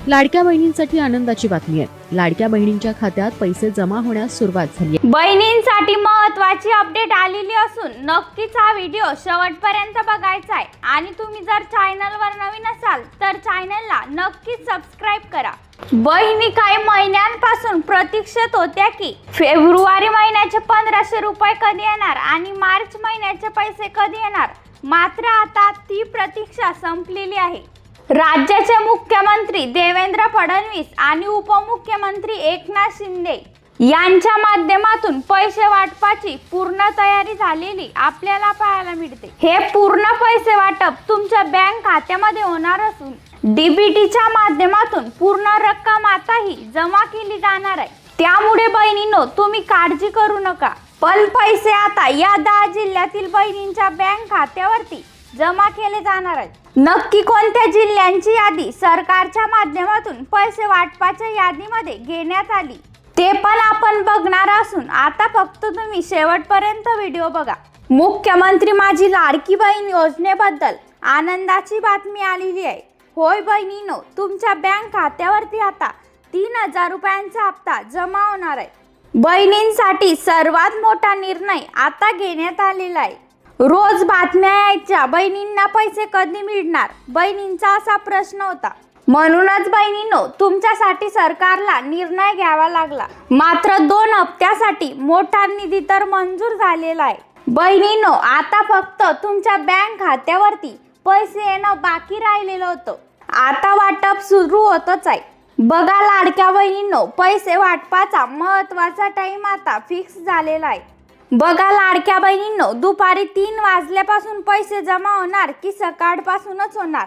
लाडक्या बहिणींसाठी आनंदाची बातमी आहे। लाडक्या बहिणींच्या खात्यात पैसे जमा होण्यास सुरुवात झाली आहे। बहिणींसाठी महत्त्वाची अपडेट आलेली असून नक्कीच हा व्हिडिओ शेवटपर्यंत बघायचा आहे आणि तुम्ही जर चॅनलवर नवीन असाल तर चॅनलला नक्कीच सबस्क्राइब करा। बहिणी काही महिन्यांपासून प्रतीक्षेत होत्या की फेब्रुवारी महिन्याचे 1500 रुपये कधी येणार आणि मार्च महिन्याचे पैसे कधी येणार, मात्र आता ती प्रतीक्षा संपलेली आहे। राज्याचे मुख्यमंत्री देवेंद्र फडणवीस आणि उपमुख्यमंत्री एकनाथ शिंदे यांच्या माध्यमातून पैसे वाटपाची पूर्ण तयारी झालेली आपल्याला पाहायला मिळते। हे पूर्ण पैसे वाटप तुमच्या बँक खात्यामध्ये होणार असून डीबीटीच्या माध्यमातून पूर्ण रक्कम आताही जमा केली जाणार आहे। त्यामुळे बहिणींनो, तुम्ही काळजी करू नका, पण पैसे आता या 10 जिल्ह्यातील बहिणींच्या बँक खात्यावरती जमा केले जाणार आहेत। नक्की कोणत्या जिल्ह्यांची यादी सरकारच्या माध्यमातून पैसे वाटपाच्या यादीमध्ये घेण्यात आली ते पण आपण बघणार असून आता फक्त तुम्ही शेवटपर्यंत व्हिडिओ बघा। मुख्यमंत्री माझी लाडकी बहीण योजनेबद्दल आनंदाची बातमी आलेली आहे। होय बहिणींनो, तुमच्या बँक खात्यावरती आता 3000 रुपयांचा हप्ता जमा होणार आहे। बहिणींसाठी सर्वात मोठा निर्णय आता घेण्यात आलेला आहे। रोज बातम्या यायच्या बहिणींना पैसे कधी मिळणार, बहिणींचा असा प्रश्न होता। म्हणूनच बहिणींनो, तुमच्यासाठी सरकारला निर्णय घ्यावा लागला। मात्र 2 हप्त्यासाठी मोठा निधी तर मंजूर झालेला आहे। बहिणींनो, आता फक्त तुमच्या बँक खात्यावरती पैसे येणं बाकी राहिलेलं होतं। आता वाटप सुरू होतच आहे। बघा लाडक्या बहिणींनो, पैसे वाटपाचा महत्त्वाचा टाइम आता फिक्स झालेला आहे। बघा लाडक्या बहिणींनो, दुपारी 3 वाजल्यापासून पैसे जमा होणार की सकाळपासूनच होणार,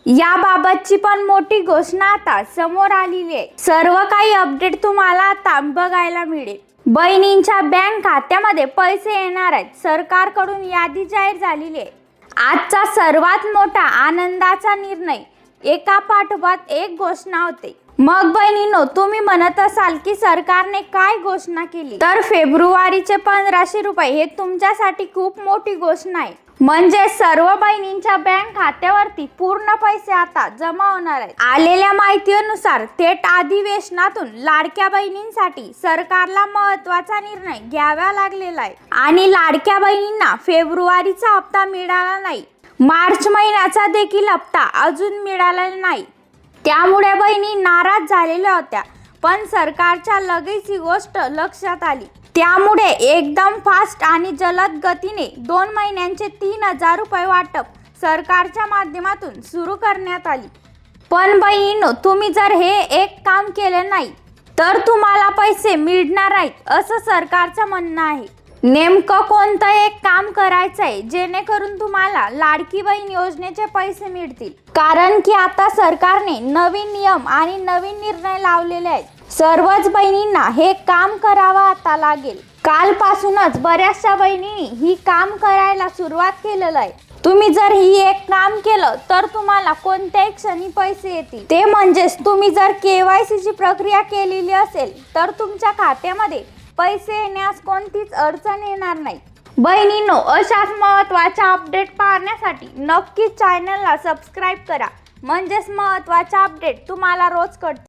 याबाबतची पण मोठी घोषणा आता समोर आलेली आहे। सर्व काही अपडेट तुम्हाला आता बघायला मिळेल। बहिणींच्या बँक खात्यामध्ये पैसे येणार आहेत, सरकारकडून यादी जाहीर झालेली आहे। आजचा सर्वात मोठा आनंदाचा निर्णय एका पाठोपाठ एक घोषणा होते। मग बहिणींनो, तुम्ही म्हणत असाल की सरकारने काय घोषणा केली, तर फेब्रुवारीचे 1500 रुपये हे तुमच्यासाठी खूप मोठी घोषणा आहे। म्हणजे सर्व बहिणींच्या बँक खात्यावरती पूर्ण पैसे आता जमा होणार आहेत। आलेल्या माहितीनुसार थेट अधिवेशनातून लाडक्या बहिणींसाठी सरकारला महत्त्वाचा निर्णय घ्यावा लागलेला आहे आणि लाडक्या बहिणींना फेब्रुवारीचा हप्ता मिळाला नाही, मार्च महिन्याचा देखील हप्ता अजून मिळाला नाही। त्यामुळे बहिणी नाराज झालेल्या होत्या, पण सरकारच्या लगेच ही गोष्ट लक्षात आली। त्यामुळे एकदम फास्ट आणि जलद गतीने 2 महिन्यांचे 3000 रुपये वाटप सरकारच्या माध्यमातून सुरू करण्यात आली। पण बहिणींनो, तुम्ही जर हे एक काम केले नाही तर तुम्हाला पैसे मिळणार नाहीत असं सरकारचं म्हणणं आहे। नेमकं कोणतं एक काम करायचंय जेणेकरून तुम्हाला लाडकी बहीण योजनेचे पैसे मिळतील, कारण की आता सरकारने नवीन नियम आणि नवीन निर्णय लावलेले आहेत। सर्वच बहिणींना हे काम करावं आता लागेल। कालपासूनच बऱ्याचशा बहिणींनी ही काम करायला सुरुवात केलेलं आहे। तुम्ही जर ही एक काम केलं तर तुम्हाला कोणत्याही क्षणी पैसे येतील। ते म्हणजेच तुम्ही जर KYC ची प्रक्रिया केलेली असेल तर तुमच्या खात्यामध्ये पैसे येण्यास कोणतीच अडचण येणार नाही। बहिणींनो, अशाच महत्त्वाच्या अपडेट पाहण्यासाठी नक्कीच चॅनलला सबस्क्राइब करा, म्हणजेच महत्त्वाच्या अपडेट तुम्हाला रोज कळतील।